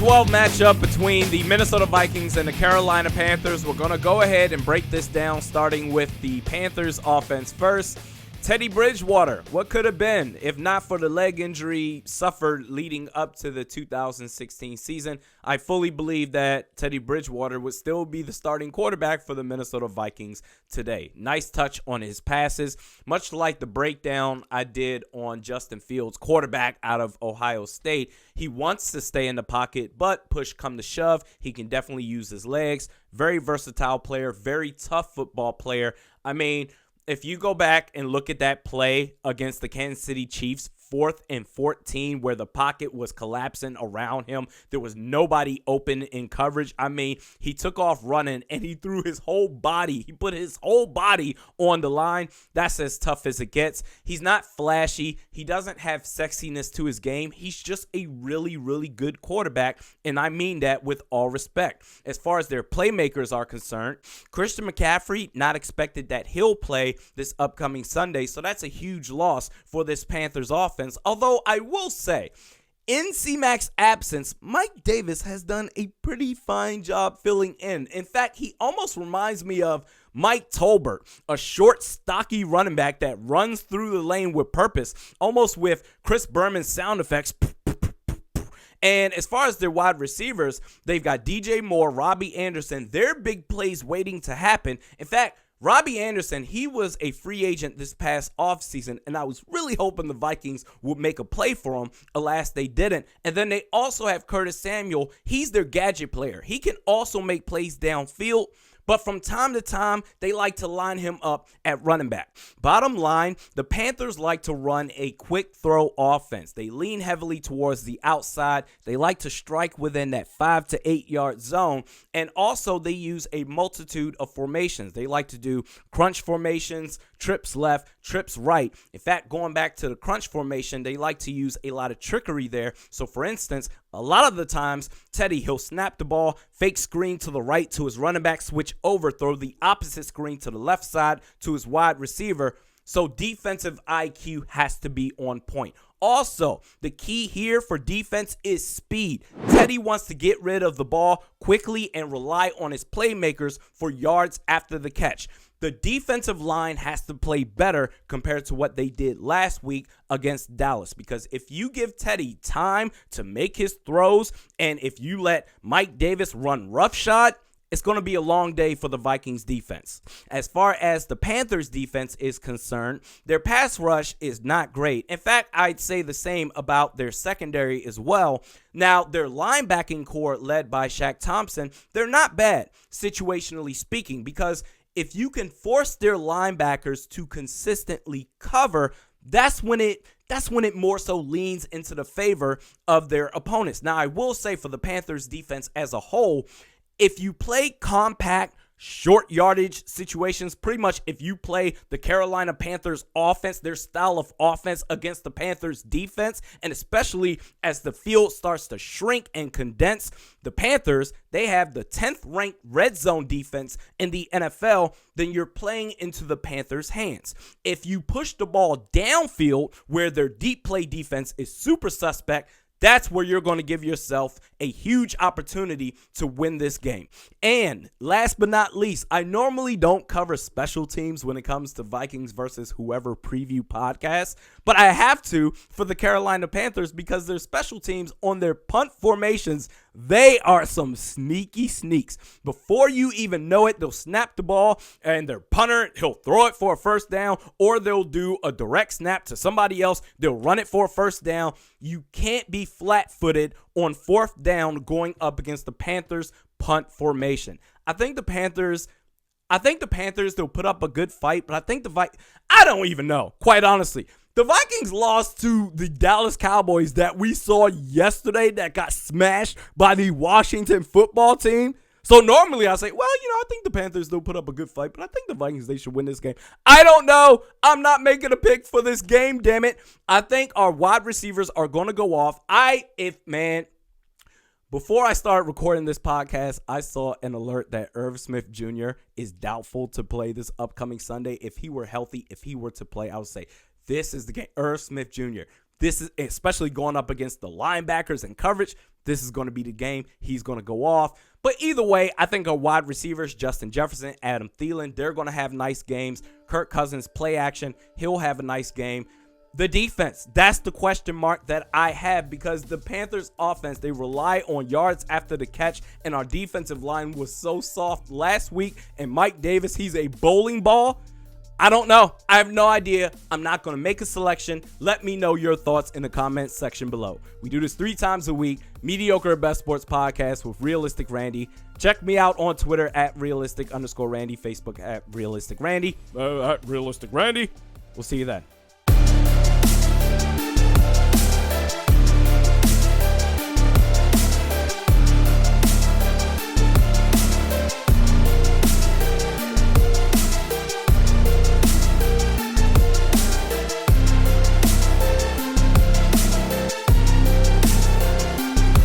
12 matchup between the Minnesota Vikings and the Carolina Panthers. We're going to go ahead and break this down, starting with the Panthers offense first. Teddy Bridgewater, what could have been if not for the leg injury suffered leading up to the 2016 season? I fully believe that Teddy Bridgewater would still be the starting quarterback for the Minnesota Vikings today. Nice touch on his passes, much like the breakdown I did on Justin Fields, quarterback out of Ohio State. He wants to stay in the pocket, but push come to shove, he can definitely use his legs. Very versatile player, very tough football player. I mean, if you go back and look at that play against the Kansas City Chiefs, 4th and 14, where the pocket was collapsing around him, there was nobody open in coverage. I mean, he took off running and he threw his whole body. He put his whole body on the line. That's as tough as it gets. He's not flashy. He doesn't have sexiness to his game. He's just a really, really good quarterback, and I mean that with all respect. As far as their playmakers are concerned, Christian McCaffrey, not expected that he'll play this upcoming Sunday, so that's a huge loss for this Panthers offense. Although I will say, in C-Mac's absence, Mike Davis has done a pretty fine job filling in. In fact, he almost reminds me of Mike Tolbert, a short, stocky running back that runs through the lane with purpose, almost with Chris Berman's sound effects. And as far as their wide receivers, they've got DJ Moore, Robbie Anderson. Their big plays waiting to happen. In fact, Robbie Anderson, he was a free agent this past offseason, and I was really hoping the Vikings would make a play for him. Alas, they didn't. And then they also have Curtis Samuel. He's their gadget player. He can also make plays downfield, but from time to time, they like to line him up at running back. Bottom line, the Panthers like to run a quick throw offense. They lean heavily towards the outside. They like to strike within that 5 to 8 yard zone. And also they use a multitude of formations. They like to do crunch formations, trips left, trips right. In fact, going back to the crunch formation, they like to use a lot of trickery there. So for instance, a lot of the times, Teddy, he'll snap the ball, fake screen to the right to his running back, switch over, throw the opposite screen to the left side to his wide receiver. So defensive IQ has to be on point. Also, the key here for defense is speed. Teddy wants to get rid of the ball quickly and rely on his playmakers for yards after the catch. The defensive line has to play better compared to what they did last week against Dallas, because if you give Teddy time to make his throws and if you let Mike Davis run roughshod, it's going to be a long day for the Vikings defense. As far as the Panthers defense is concerned, their pass rush is not great. In fact, I'd say the same about their secondary as well. Now, their linebacking core led by Shaq Thompson, they're not bad, situationally speaking, because if you can force their linebackers to consistently cover, that's when it more so leans into the favor of their opponents. Now, I will say for the Panthers defense as a whole, if you play compact, short yardage situations, pretty much if you play the Carolina Panthers offense, their style of offense against the Panthers defense, and especially as the field starts to shrink and condense, the Panthers, they have the 10th ranked red zone defense in the NFL, then you're playing into the Panthers' hands. If you push the ball downfield where their deep play defense is super suspect, that's where you're going to give yourself a huge opportunity to win this game. And last but not least, I normally don't cover special teams when it comes to Vikings versus whoever preview podcasts, but I have to for the Carolina Panthers because their special teams on their punt formations, they are some sneaky sneaks. Before you even know it, they'll snap the ball and their punter, he'll throw it for a first down, or they'll do a direct snap to somebody else. They'll run it for a first down. You can't be flat-footed on 4th down going up against the Panthers punt formation. I think the Panthers, they'll put up a good fight, but I think I don't even know, quite honestly. The Vikings lost to the Dallas Cowboys that we saw yesterday that got smashed by the Washington football team. So normally I say, well, I think the Panthers will put up a good fight, but I think the Vikings, they should win this game. I don't know. I'm not making a pick for this game, damn it. I think our wide receivers are going to go off. Before I started recording this podcast, I saw an alert that Irv Smith Jr. is doubtful to play this upcoming Sunday. If he were healthy, if he were to play, I would say, this is the game. Irv Smith Jr., This is especially going up against the linebackers and coverage. This is going to be the game. He's going to go off. But either way, I think our wide receivers, Justin Jefferson, Adam Thielen, they're going to have nice games. Kirk Cousins, play action. He'll have a nice game. The defense, that's the question mark that I have, because the Panthers offense, they rely on yards after the catch, and our defensive line was so soft last week. And Mike Davis, he's a bowling ball. I don't know. I have no idea. I'm not going to make a selection. Let me know your thoughts in the comments section below. We do this 3 times a week. Mediocre at Best Sports Podcast with Realistic Randy. Check me out on Twitter at realistic_Randy, Facebook at Realistic Randy. At Realistic Randy. We'll see you then.